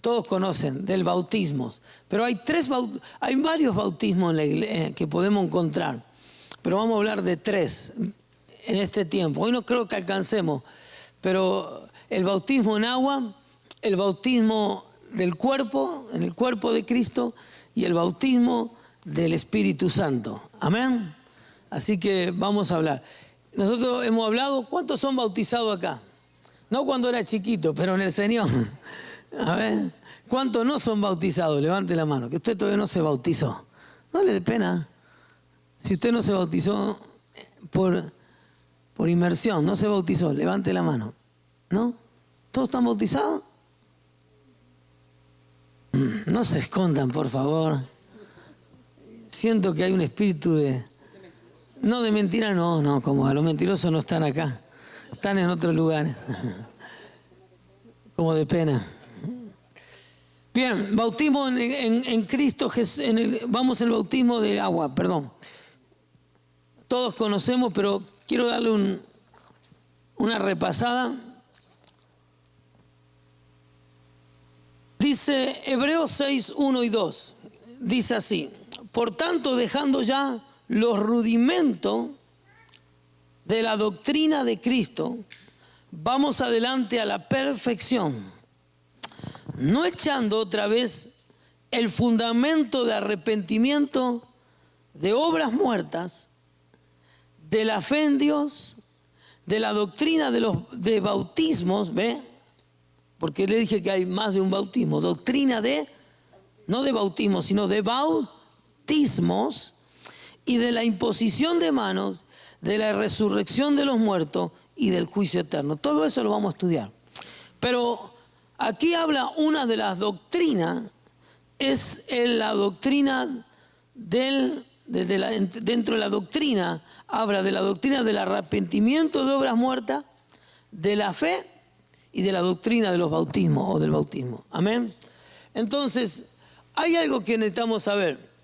todos conocen, del bautismo. Pero hay varios bautismos en la iglesia que podemos encontrar. Pero vamos a hablar de 3 en este tiempo. Hoy no creo que alcancemos, pero el bautismo en agua, el bautismo del cuerpo, en el cuerpo de Cristo, y el bautismo del Espíritu Santo. Amén. Así que vamos a hablar. Nosotros hemos hablado, ¿cuántos son bautizados acá? No cuando era chiquito, pero en el Señor. A ver, ¿cuántos no son bautizados? Levante la mano, que usted todavía no se bautizó. No le dé pena. Si usted no se bautizó por inmersión, no se bautizó, levante la mano. ¿No? ¿Todos están bautizados? No se escondan, por favor. Siento que hay un espíritu de... No, de mentira no, como a los mentirosos no están acá. Están en otros lugares. Como de pena. Bien, bautismo en Cristo Jesús. Vamos al bautismo de agua, perdón. Todos conocemos, pero quiero darle una repasada. Dice Hebreos 6, 1 y 2. Dice así: por tanto, dejando ya los rudimentos de la doctrina de Cristo, vamos adelante a la perfección, no echando otra vez el fundamento de arrepentimiento de obras muertas, de la fe en Dios, de la doctrina de bautismos, ¿ve? Porque le dije que hay más de un bautismo, doctrina no de bautismo, sino de bautismos, y de la imposición de manos, de la resurrección de los muertos y del juicio eterno. Todo eso lo vamos a estudiar. Pero aquí habla una de las doctrinas, es la doctrina dentro de la doctrina, habla de la doctrina del arrepentimiento de obras muertas, de la fe y de la doctrina de los bautismos o del bautismo. Amén. Entonces, hay algo que necesitamos saber.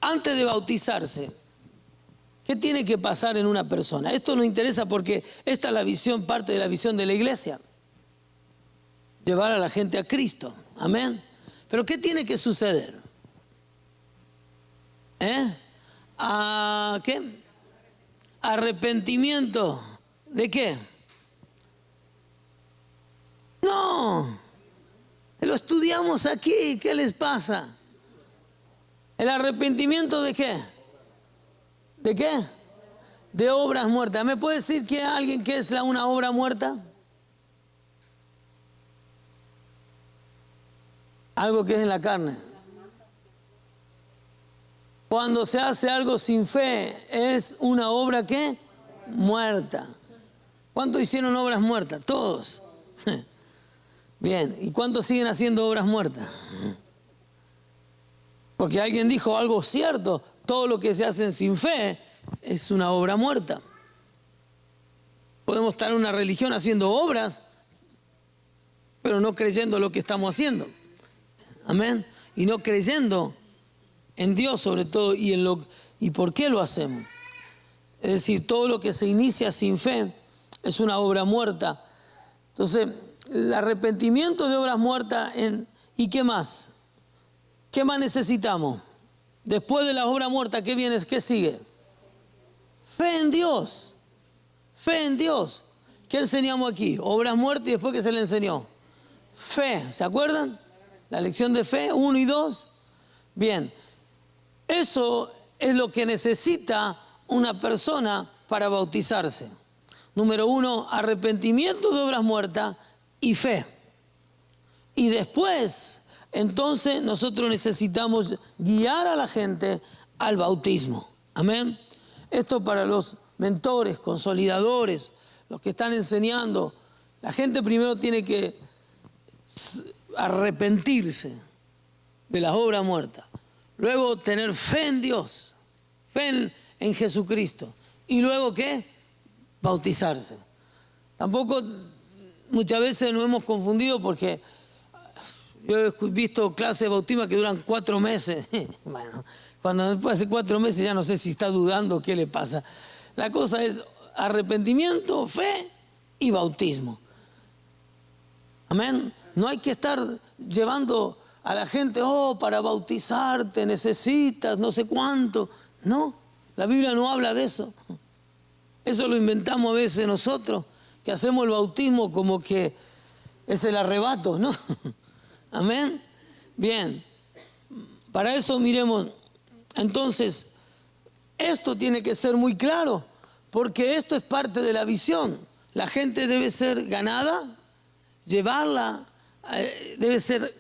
Antes de bautizarse, ¿qué tiene que pasar en una persona? Esto nos interesa porque esta es la visión, parte de la visión de la iglesia. Llevar a la gente a Cristo. Amén. Pero ¿qué tiene que suceder? ¿Qué? Arrepentimiento. ¿De qué? No. Lo estudiamos aquí. ¿Qué les pasa? ¿El arrepentimiento de qué? ¿De qué? De obras muertas. ¿Me puede decir que alguien que es una obra muerta? Algo que es en la carne. Cuando se hace algo sin fe, es una obra ¿qué? Muerta. ¿Cuántos hicieron obras muertas? Todos. Bien. ¿Y cuántos siguen haciendo obras muertas? Porque alguien dijo algo cierto, todo lo que se hace sin fe es una obra muerta. Podemos estar en una religión haciendo obras, pero no creyendo lo que estamos haciendo. Amén. Y no creyendo en Dios sobre todo y por qué lo hacemos. Es decir, todo lo que se inicia sin fe es una obra muerta. Entonces, el arrepentimiento de obras muertas ¿y qué más? ¿Qué más necesitamos? Después de la obra muerta, ¿qué viene? ¿Qué sigue? Fe en Dios. Fe en Dios. ¿Qué enseñamos aquí? Obras muertas y después ¿qué se le enseñó? Fe. ¿Se acuerdan? La lección de fe, 1 y 2. Bien. Eso es lo que necesita una persona para bautizarse. Número 1, arrepentimiento de obras muertas y fe. Y después... entonces nosotros necesitamos guiar a la gente al bautismo. Amén. Esto para los mentores, consolidadores, los que están enseñando. La gente primero tiene que arrepentirse de las obras muertas. Luego tener fe en Dios, fe en Jesucristo. Y luego ¿qué? Bautizarse. Tampoco muchas veces nos hemos confundido porque... yo he visto clases de bautismo que duran 4 meses. Bueno, cuando después de 4 meses ya no sé si está dudando qué le pasa. La cosa es arrepentimiento, fe y bautismo. Amén. No hay que estar llevando a la gente, oh, para bautizarte necesitas no sé cuánto. No, la Biblia no habla de eso. Eso lo inventamos a veces nosotros, que hacemos el bautismo como que es el arrebato, ¿no? Amén. Bien, para eso miremos, entonces, esto tiene que ser muy claro, porque esto es parte de la visión. La gente debe ser ganada, llevarla, debe ser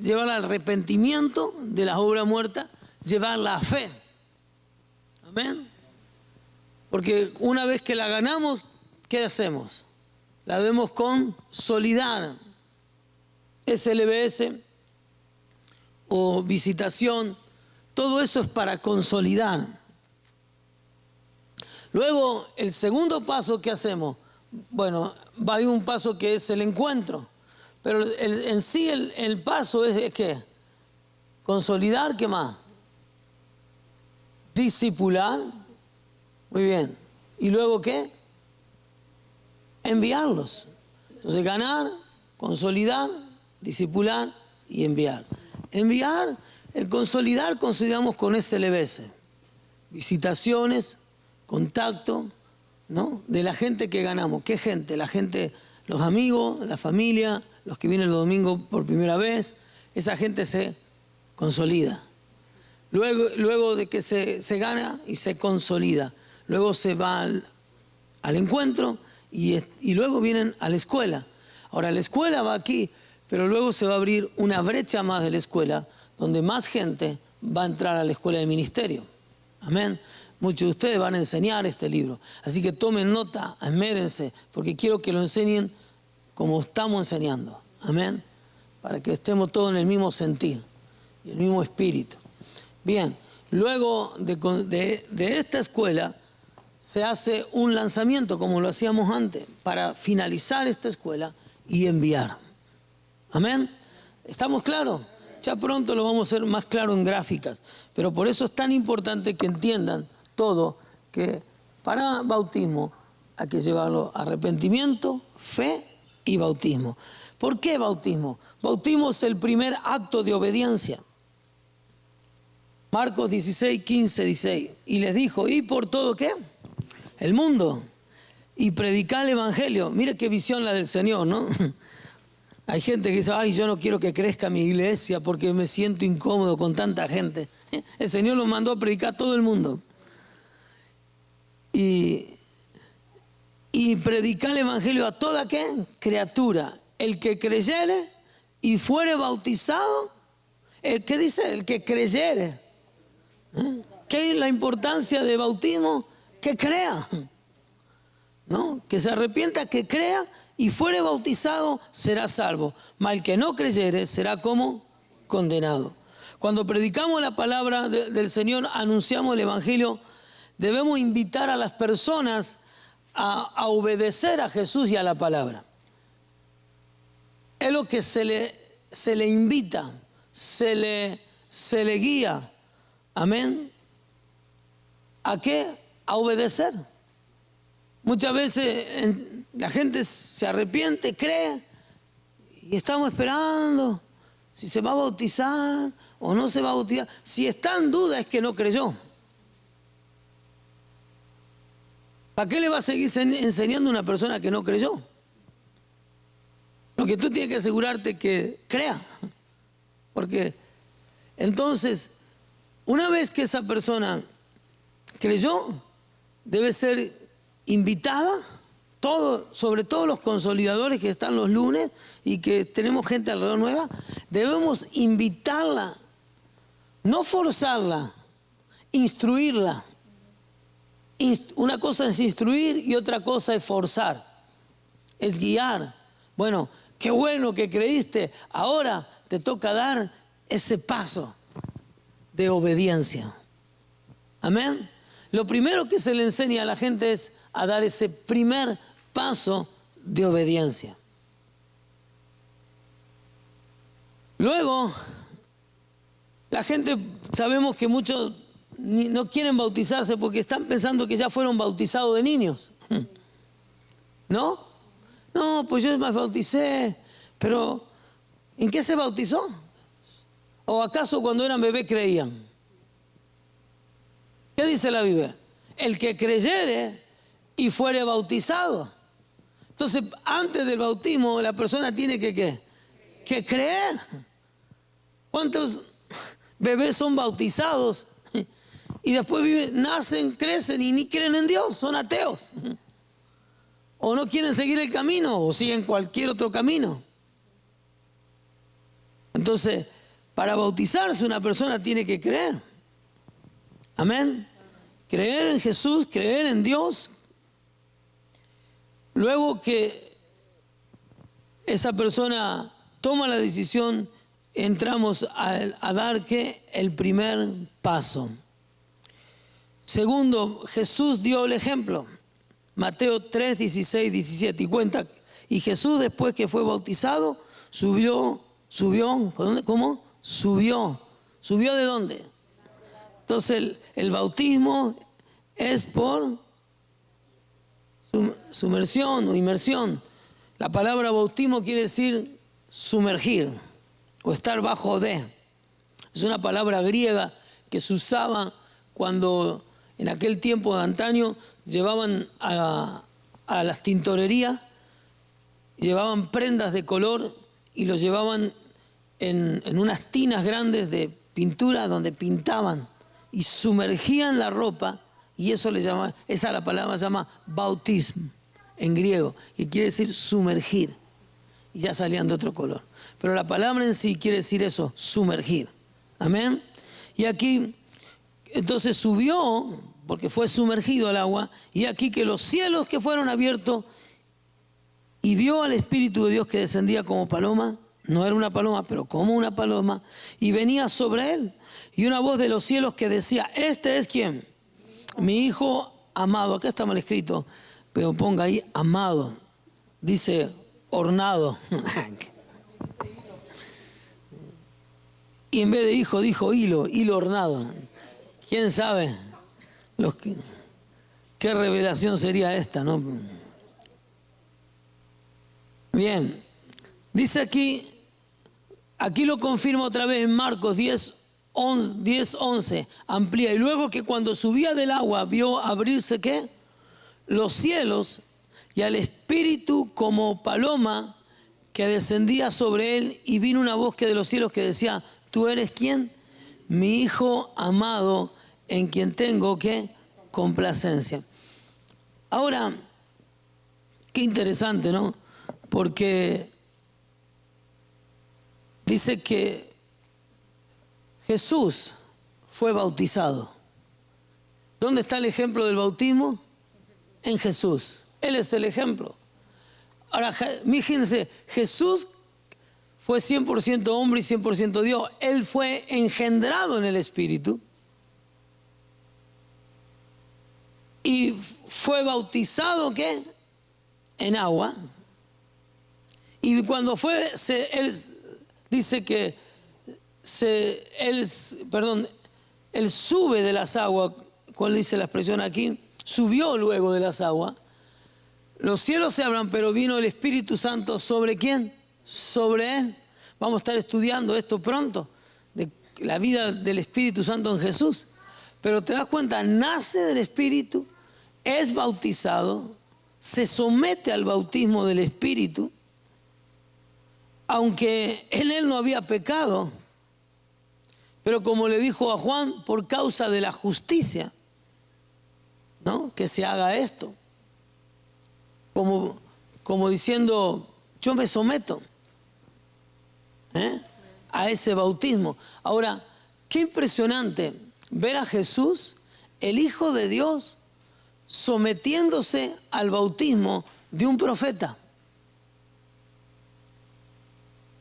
llevarla al arrepentimiento de las obras muertas, llevarla a fe. Amén. Porque una vez que la ganamos, ¿qué hacemos? La debemos consolidar. SLBS o visitación, todo eso es para consolidar. Luego, el segundo paso que hacemos, bueno, hay un paso que es el encuentro, pero en sí el paso es ¿qué? Consolidar, ¿qué más? Discipular, muy bien. ¿Y luego qué? Enviarlos. Entonces, ganar, consolidar, discipular y enviar. Enviar, el consolidar, consolidamos con SLBS. Visitaciones, contacto, ¿no? De la gente que ganamos. ¿Qué gente? La gente, los amigos, la familia, los que vienen los domingos por primera vez. Esa gente se consolida. Luego de que se gana y se consolida. Luego se va al encuentro y luego vienen a la escuela. Ahora, la escuela va aquí, pero luego se va a abrir una brecha más de la escuela, donde más gente va a entrar a la escuela de ministerio. Amén. Muchos de ustedes van a enseñar este libro. Así que tomen nota, esmérense, porque quiero que lo enseñen como estamos enseñando. Amén. Para que estemos todos en el mismo sentir, y el mismo espíritu. Bien, luego de esta escuela se hace un lanzamiento, como lo hacíamos antes, para finalizar esta escuela y enviar. Amén. ¿Estamos claros? Ya pronto lo vamos a hacer más claro en gráficas, pero por eso es tan importante que entiendan todo, que para bautismo hay que llevarlo a arrepentimiento, fe y bautismo. ¿Por qué bautismo? Bautismo es el primer acto de obediencia. Marcos 16, 15 dice, y les dijo, ¿y por todo qué? El mundo, y predicar el evangelio. Mire qué visión la del Señor, ¿no? Hay gente que dice, ay, yo no quiero que crezca mi iglesia porque me siento incómodo con tanta gente. El Señor los mandó a predicar a todo el mundo. Y predicar el evangelio a toda ¿qué? Criatura. El que creyere y fuere bautizado, ¿qué dice? El que creyere. ¿Qué es la importancia de bautismo? Que crea, ¿no? Que se arrepienta, que crea y fuere bautizado será salvo. Mas el que no creyere será como condenado. Cuando predicamos la palabra del Señor, anunciamos el evangelio, debemos invitar a las personas a obedecer a Jesús y a la palabra. Es lo que se le invita, se le guía. Amén. ¿A qué? A obedecer. Muchas veces la gente se arrepiente, cree, y estamos esperando si se va a bautizar o no se va a bautizar. Si está en duda es que no creyó. ¿Para qué le va a seguir enseñando a una persona que no creyó? Lo que tú tienes que asegurarte que crea. Porque entonces, una vez que esa persona creyó, debe ser invitada, sobre todo los consolidadores que están los lunes y que tenemos gente alrededor nueva, debemos invitarla, no forzarla, instruirla. Una cosa es instruir y otra cosa es forzar, es guiar. Bueno, qué bueno que creíste, ahora te toca dar ese paso de obediencia. Amén. Lo primero que se le enseña a la gente es a dar ese primer paso de obediencia. Luego, la gente, sabemos que muchos no quieren bautizarse porque están pensando que ya fueron bautizados de niños. ¿No? No, pues yo me bauticé Pero, ¿en qué se bautizó? ¿O acaso cuando eran bebés creían? ¿Qué dice la Biblia? El que creyere y fuere bautizado. Entonces, antes del bautismo, la persona tiene que ¿qué? Que creer. ¿Cuántos bebés son bautizados y después viven, nacen, crecen y ni creen en Dios? Son ateos. O no quieren seguir el camino o siguen cualquier otro camino. Entonces, para bautizarse una persona tiene que creer. Amén. Creer en Jesús, creer en Dios. Luego que esa persona toma la decisión, entramos a dar ¿qué? El primer paso. Segundo, Jesús dio el ejemplo. Mateo 3, 16, 17. Y cuenta, y Jesús después que fue bautizado, subió, ¿cómo? Subió. ¿Subió de dónde? Entonces el bautismo es por sumersión o inmersión. La palabra bautismo quiere decir sumergir o estar bajo de. Es una palabra griega que se usaba cuando en aquel tiempo de antaño llevaban a las tintorerías, llevaban prendas de color y los llevaban en unas tinas grandes de pintura donde pintaban y sumergían la ropa, y eso le llama, esa la palabra se llama bautismo en griego, que quiere decir sumergir, y ya salían de otro color. Pero la palabra en sí quiere decir eso, sumergir. Amén. Y aquí, entonces subió, porque fue sumergido al agua, y aquí que los cielos que fueron abiertos, y vio al Espíritu de Dios que descendía como paloma. No era una paloma, pero como una paloma, y venía sobre él. Y una voz de los cielos que decía, este es ¿quién? Mi hijo amado. Acá está mal escrito, pero ponga ahí amado. Dice ornado. Y en vez de hijo dijo hilo ornado. ¿Quién sabe qué revelación sería esta, no? Bien, dice aquí lo confirma otra vez en Marcos 10:11, amplía. Y luego que cuando subía del agua vio abrirse ¿qué? Los cielos y al Espíritu como paloma que descendía sobre él, y vino una voz que de los cielos que decía, ¿tú eres quién? Mi hijo amado en quien tengo ¿qué? Complacencia. Ahora, qué interesante, ¿no? Porque dice que Jesús fue bautizado. ¿Dónde está el ejemplo del bautismo? En Jesús. Él es el ejemplo. Ahora, fíjense, Jesús fue 100% hombre y 100% Dios. Él fue engendrado en el Espíritu. Y fue bautizado, ¿qué? En agua. Y cuando él dice que él sube de las aguas, ¿cuál dice la expresión aquí? Subió luego de las aguas. Los cielos se abran, pero vino el Espíritu Santo ¿sobre quién? Sobre él. Vamos a estar estudiando esto pronto, de la vida del Espíritu Santo en Jesús. Pero te das cuenta, nace del Espíritu, es bautizado, se somete al bautismo del Espíritu, aunque en él no había pecado, pero como le dijo a Juan, por causa de la justicia, ¿no? Que se haga esto. Como diciendo, yo me someto a ese bautismo. Ahora, qué impresionante ver a Jesús, el Hijo de Dios, sometiéndose al bautismo de un profeta.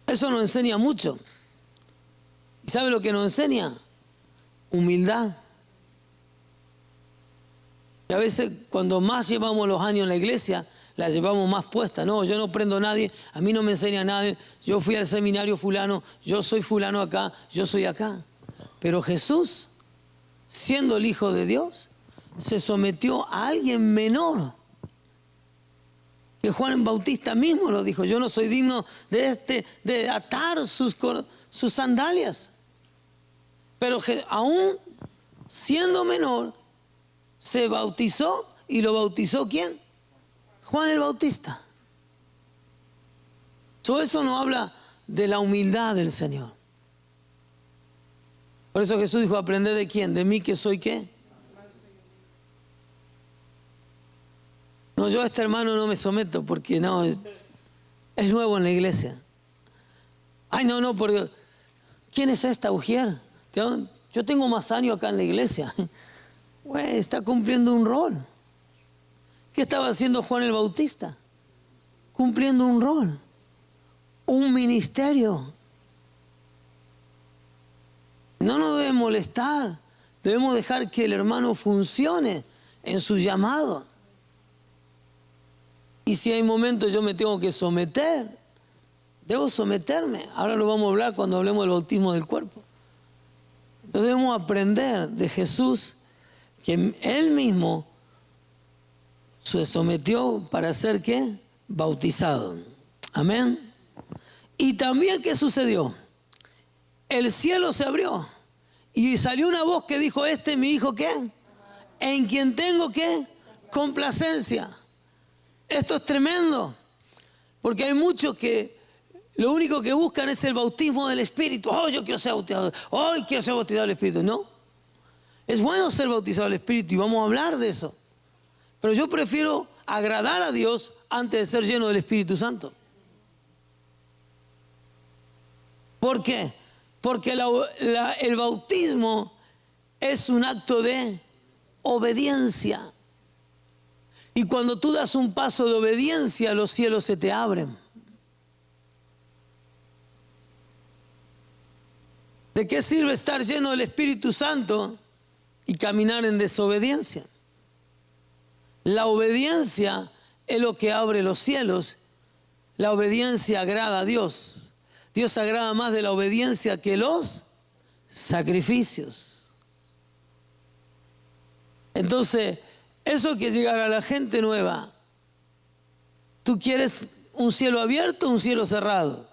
Eso nos enseña mucho. ¿Y sabe lo que nos enseña? Humildad. Y a veces cuando más llevamos los años en la iglesia, la llevamos más puesta. No, yo no prendo a nadie, a mí no me enseña nadie, yo fui al seminario fulano, yo soy fulano acá, yo soy acá. Pero Jesús, siendo el Hijo de Dios, se sometió a alguien menor Que Juan Bautista mismo lo dijo, yo no soy digno de atar sus sandalias. Pero aún siendo menor, se bautizó, y lo bautizó ¿quién? Juan el Bautista. Todo eso nos habla de la humildad del Señor. Por eso Jesús dijo, aprended de quién, de mí que soy ¿qué? No, yo a este hermano no me someto porque no, es nuevo en la iglesia. Ay, no, porque ¿quién es esta mujer? Yo tengo más años acá en la iglesia. Güey, está cumpliendo un rol. ¿Qué estaba haciendo Juan el Bautista? Cumpliendo un rol, un ministerio. No nos debe molestar, debemos dejar que el hermano funcione en su llamado. Y si hay momentos yo me tengo que someter, debo someterme. Ahora lo vamos a hablar cuando hablemos del bautismo del cuerpo. Entonces debemos aprender de Jesús que Él mismo se sometió para ser ¿qué? Bautizado. Amén. Y también ¿qué sucedió? El cielo se abrió y salió una voz que dijo, este es mi hijo ¿qué? En quien tengo ¿qué? Complacencia. Esto es tremendo, porque hay muchos que lo único que buscan es el bautismo del Espíritu. Oh, yo quiero ser bautizado. Oh, quiero ser bautizado del Espíritu. No, es bueno ser bautizado del Espíritu y vamos a hablar de eso. Pero yo prefiero agradar a Dios antes de ser lleno del Espíritu Santo. ¿Por qué? Porque el bautismo es un acto de obediencia. Y cuando tú das un paso de obediencia, los cielos se te abren. ¿De qué sirve estar lleno del Espíritu Santo y caminar en desobediencia? La obediencia es lo que abre los cielos. La obediencia agrada a Dios. Dios agrada más de la obediencia que los sacrificios. Entonces, eso que llegará a la gente nueva. ¿Tú quieres un cielo abierto o un cielo cerrado?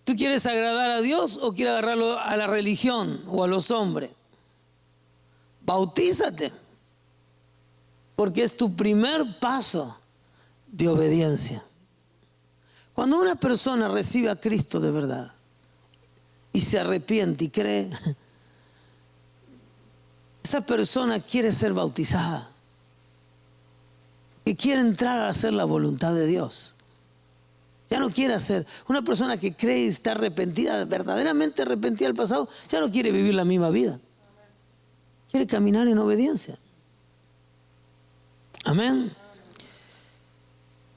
¿Tú quieres agradar a Dios o quieres agarrarlo a la religión o a los hombres? Bautízate, porque es tu primer paso de obediencia. Cuando una persona recibe a Cristo de verdad y se arrepiente y cree, esa persona quiere ser bautizada y quiere entrar a hacer la voluntad de Dios. Ya no quiere hacer. Una persona que cree y está arrepentida, verdaderamente arrepentida del pasado, ya no quiere vivir la misma vida. Quiere caminar en obediencia. Amén.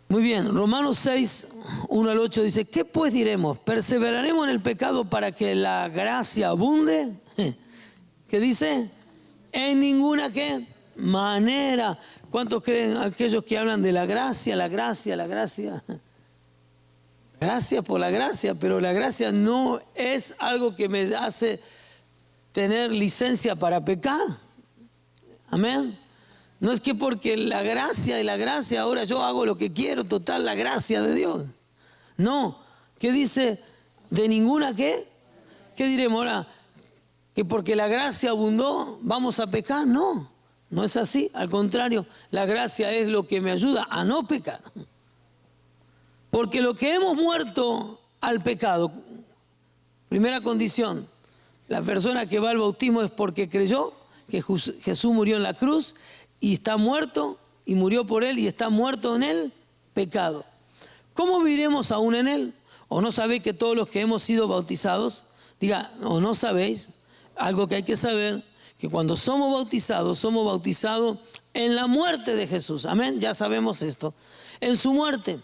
Muy bien, Romanos 6, 1 al 8 dice, ¿qué pues diremos? ¿Perseveraremos en el pecado para que la gracia abunde? ¿Qué dice? En ninguna ¿qué? Manera. ¿Cuántos creen aquellos que hablan de la gracia, la gracia, la gracia? Gracias por la gracia, pero la gracia no es algo que me hace tener licencia para pecar. Amén. No es que porque la gracia y la gracia, ahora yo hago lo que quiero, total, la gracia de Dios. No. ¿Qué dice? ¿De ninguna qué? ¿Qué diremos ahora? ¿Que porque la gracia abundó vamos a pecar? No, no es así. Al contrario, la gracia es lo que me ayuda a no pecar. Porque lo que hemos muerto al pecado, primera condición, la persona que va al bautismo es porque creyó que Jesús murió en la cruz y está muerto y murió por él y está muerto en el pecado. ¿Cómo viviremos aún en él? ¿O no sabéis que todos los que hemos sido bautizados, diga, o no sabéis, algo que hay que saber, que cuando somos bautizados en la muerte de Jesús. Amén, ya sabemos esto. En su muerte.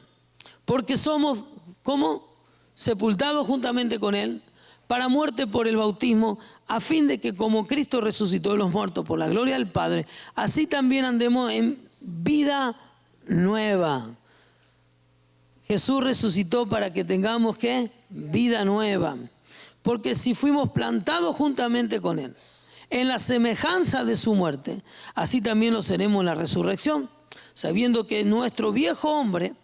Porque somos, ¿cómo? Sepultados juntamente con Él para muerte por el bautismo, a fin de que como Cristo resucitó de los muertos por la gloria del Padre, así también andemos en vida nueva. Jesús resucitó para que tengamos, ¿qué? Vida nueva. Porque si fuimos plantados juntamente con Él, en la semejanza de su muerte, así también lo seremos en la resurrección, sabiendo que nuestro viejo hombre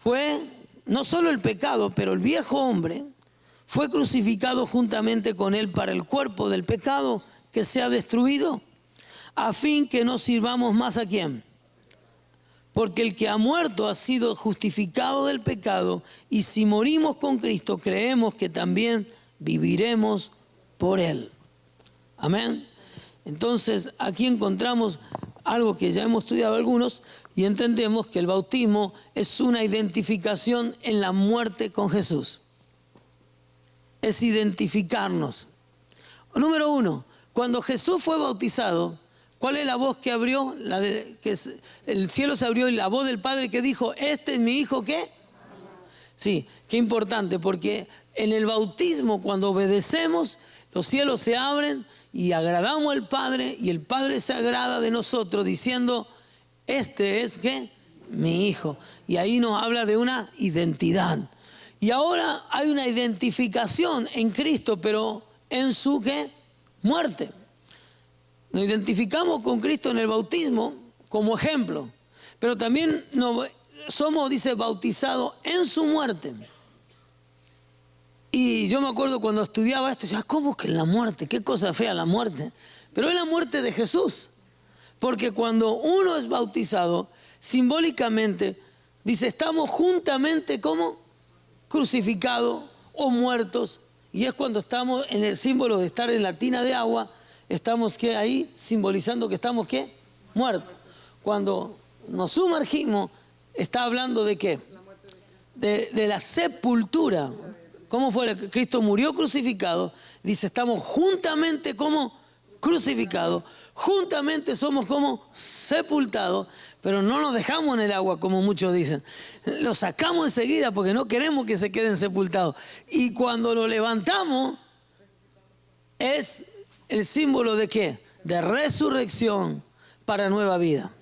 fue no solo el pecado, pero el viejo hombre fue crucificado juntamente con él para el cuerpo del pecado que se ha destruido, a fin que no sirvamos más a quién. Porque el que ha muerto ha sido justificado del pecado, y si morimos con Cristo, creemos que también viviremos por él. Amén. Entonces, aquí encontramos algo que ya hemos estudiado algunos, y entendemos que el bautismo es una identificación en la muerte con Jesús. Es identificarnos. Número uno, cuando Jesús fue bautizado, ¿cuál es la voz que abrió? El cielo se abrió y la voz del Padre que dijo, este es mi hijo, ¿qué? Sí, qué importante, porque en el bautismo, cuando obedecemos, los cielos se abren y agradamos al Padre, y el Padre se agrada de nosotros diciendo, este es, ¿qué? Mi hijo. Y ahí nos habla de una identidad. Y ahora hay una identificación en Cristo, pero en su, ¿qué? Muerte. Nos identificamos con Cristo en el bautismo como ejemplo, pero también somos, dice, bautizados en su muerte. Y yo me acuerdo cuando estudiaba esto, decía, ¿cómo que en la muerte? Qué cosa fea la muerte. Pero es la muerte de Jesús. Porque cuando uno es bautizado, simbólicamente, dice, estamos juntamente como crucificados o muertos. Y es cuando estamos en el símbolo de estar en la tina de agua, estamos ¿qué? Ahí simbolizando que estamos ¿qué? Muertos. Cuando nos sumergimos, está hablando de ¿qué? De la sepultura. ¿Cómo fue? Cristo murió crucificado. Dice, estamos juntamente como crucificados. Juntamente somos como sepultados, pero no nos dejamos en el agua, como muchos dicen. Lo sacamos enseguida porque no queremos que se queden sepultados. Y cuando lo levantamos, es el símbolo de ¿qué? De resurrección para nueva vida.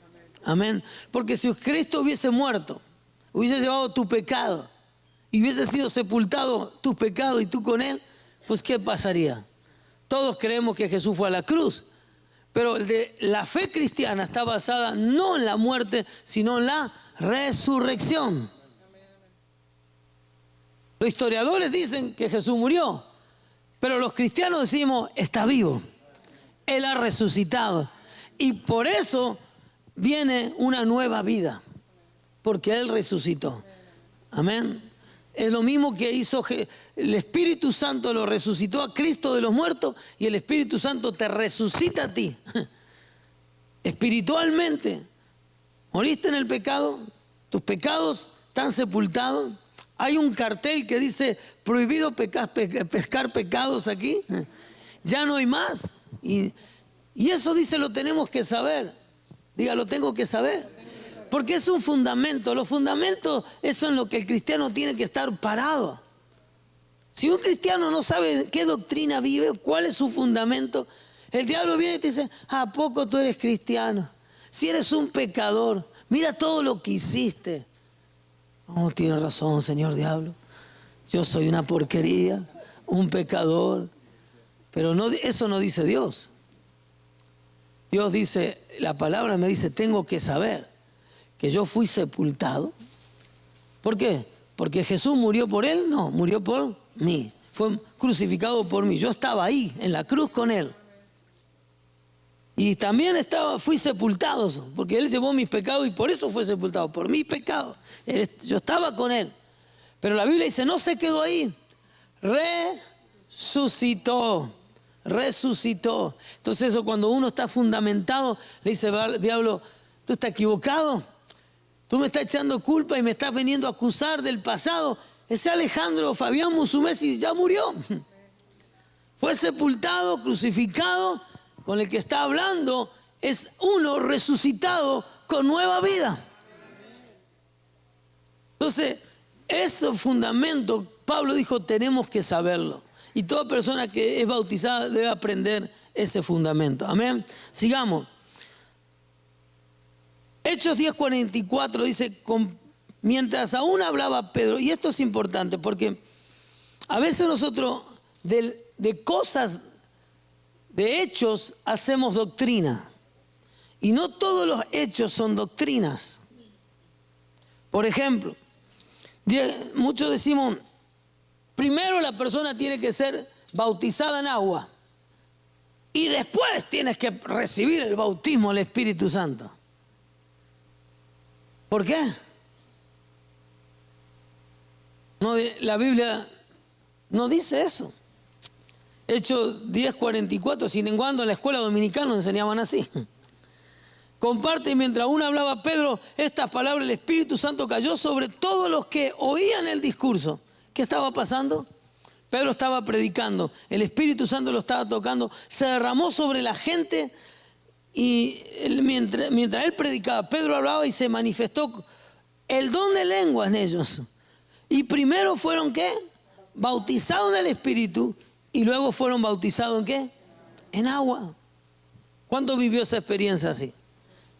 Amén. Porque si Cristo hubiese muerto, hubiese llevado tu pecado y hubiese sido sepultado tus pecados y tú con él, pues ¿qué pasaría? Todos creemos que Jesús fue a la cruz, pero la fe cristiana está basada no en la muerte, sino en la resurrección. Los historiadores dicen que Jesús murió, pero los cristianos decimos, está vivo. Él ha resucitado. Y por eso viene una nueva vida, porque Él resucitó. Amén. Es lo mismo que hizo el Espíritu Santo, lo resucitó a Cristo de los muertos, y el Espíritu Santo te resucita a ti. Espiritualmente, moriste en el pecado, tus pecados están sepultados. Hay un cartel que dice, prohibido pescar pecados aquí. Ya no hay más. Y eso dice, lo tenemos que saber. Diga, lo tengo que saber. Porque es un fundamento. Los fundamentos, eso es en lo que el cristiano tiene que estar parado. Si un cristiano no sabe qué doctrina vive, cuál es su fundamento, el diablo viene y te dice, ¿a poco tú eres cristiano? Si eres un pecador, mira todo lo que hiciste. Oh, tienes razón, señor diablo. Yo soy una porquería, un pecador. Pero no, eso no dice Dios. Dios dice, la palabra me dice, tengo que saber que yo fui sepultado. ¿Por qué? ¿Porque Jesús murió por él? No, murió por mí. Fue crucificado por mí. Yo estaba ahí, en la cruz con él. Y también fui sepultado, porque él llevó mis pecados y por eso fue sepultado, por mis pecados. Yo estaba con él. Pero la Biblia dice, no se quedó ahí. Resucitó. Resucitó. Entonces eso, cuando uno está fundamentado, le dice, diablo, tú estás equivocado. Tú me estás echando culpa y me estás viniendo a acusar del pasado. Ese Alejandro Fabián Musumeci ya murió. Fue sepultado, crucificado. Con el que está hablando es uno resucitado con nueva vida. Entonces, ese fundamento, Pablo dijo, tenemos que saberlo. Y toda persona que es bautizada debe aprender ese fundamento. Amén. Sigamos. Hechos 10:44 dice, mientras aún hablaba Pedro, y esto es importante porque a veces nosotros de cosas, de hechos, hacemos doctrina. Y no todos los hechos son doctrinas. Por ejemplo, Muchos decimos, primero la persona tiene que ser bautizada en agua y después tienes que recibir el bautismo del Espíritu Santo. ¿Por qué? No, la Biblia no dice eso. Hechos 10:44, sin embargo en la escuela dominical nos enseñaban así. Comparte, y mientras aún hablaba Pedro estas palabras, el Espíritu Santo cayó sobre todos los que oían el discurso. ¿Qué estaba pasando? Pedro estaba predicando, el Espíritu Santo lo estaba tocando, se derramó sobre la gente y mientras él predicaba, Pedro hablaba y se manifestó el don de lengua en ellos. Y primero fueron, ¿qué? Bautizados en el Espíritu y luego fueron bautizados ¿en qué? En agua. ¿Cuántos vivió esa experiencia así?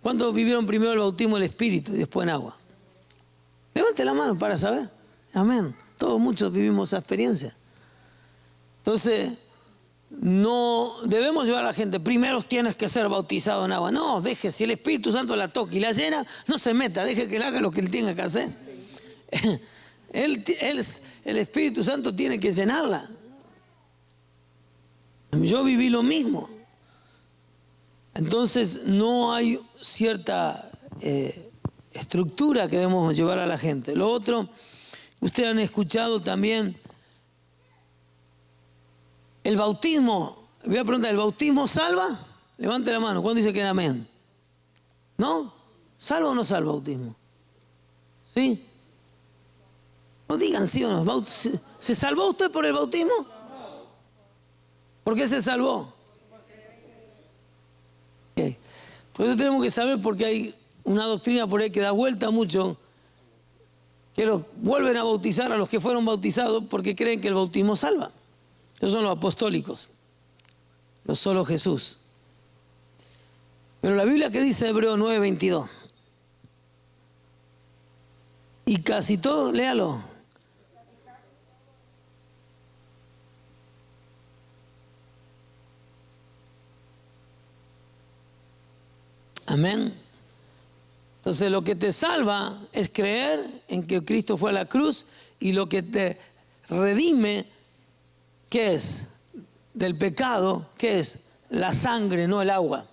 ¿Cuántos vivieron primero el bautismo del Espíritu y después en agua? Levante la mano para saber. Amén. Todos muchos vivimos esa experiencia. Entonces, no debemos llevar a la gente, primero tienes que ser bautizado en agua. No, deje, si el Espíritu Santo la toca y la llena, no se meta, deje que él haga lo que él tenga que hacer. El Espíritu Santo tiene que llenarla. Yo viví lo mismo. Entonces no hay cierta estructura que debemos llevar a la gente. Lo otro, ustedes han escuchado también el bautismo. Voy a preguntar, ¿el bautismo salva? Levante la mano. ¿Cuándo dice que era amén? ¿No? ¿Salva o no salva el bautismo? ¿Sí? No digan sí o no. ¿Se salvó usted por el bautismo? ¿Por qué se salvó? Okay. Por eso tenemos que saber, porque hay una doctrina por ahí que da vuelta mucho, que los vuelven a bautizar a los que fueron bautizados porque creen que el bautismo salva. Esos son los apostólicos, no solo Jesús. Pero la Biblia, ¿qué dice Hebreos 9:22? Y casi todo, léalo. Amén. Entonces lo que te salva es creer en que Cristo fue a la cruz, y lo que te redime, ¿qué es? Del pecado, ¿qué es? La sangre, no el agua.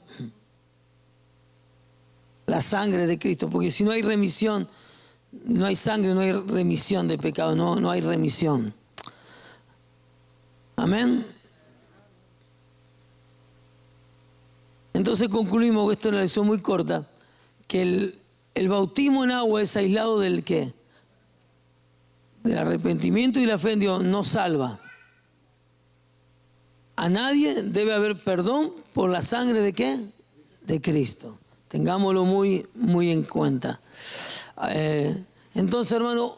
La sangre de Cristo, porque si no hay remisión, no hay sangre, no hay remisión de pecado, no hay remisión. Amén. Entonces concluimos, esto es una lección muy corta, que el bautismo en agua es aislado del ¿qué? Del arrepentimiento, y la fe en Dios no salva. A nadie debe haber perdón por la sangre de ¿qué? De Cristo. Tengámoslo muy, muy en cuenta. Entonces, hermano,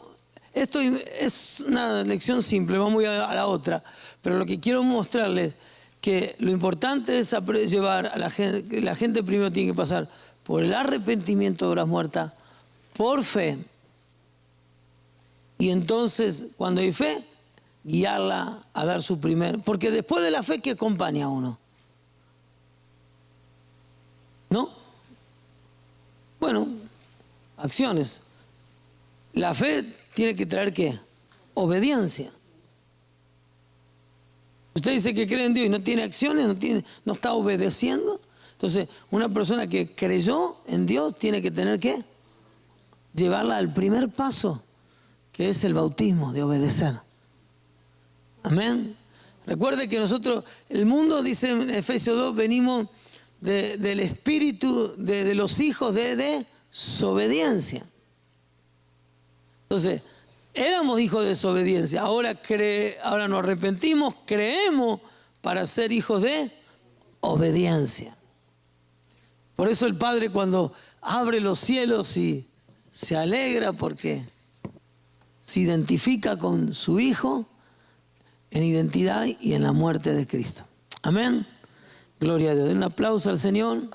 esto es una lección simple, vamos a la otra, pero lo que quiero mostrarles que lo importante es llevar a la gente primero tiene que pasar por el arrepentimiento de obras muertas, por fe, y entonces cuando hay fe, guiarla a dar su primer, porque después de la fe, ¿qué acompaña a uno? ¿No? Bueno, acciones. La fe tiene que traer ¿qué? Obediencia. Usted dice que cree en Dios y no tiene acciones, no está obedeciendo. Entonces, una persona que creyó en Dios tiene que tener que llevarla al primer paso, que es el bautismo, de obedecer. Amén. Recuerde que nosotros, el mundo, dice en Efesios 2, venimos del espíritu de los hijos de desobediencia. Entonces, éramos hijos de desobediencia, ahora nos arrepentimos, creemos para ser hijos de obediencia. Por eso el Padre, cuando abre los cielos, y se alegra porque se identifica con su Hijo en identidad y en la muerte de Cristo. Amén. Gloria a Dios. Den un aplauso al Señor.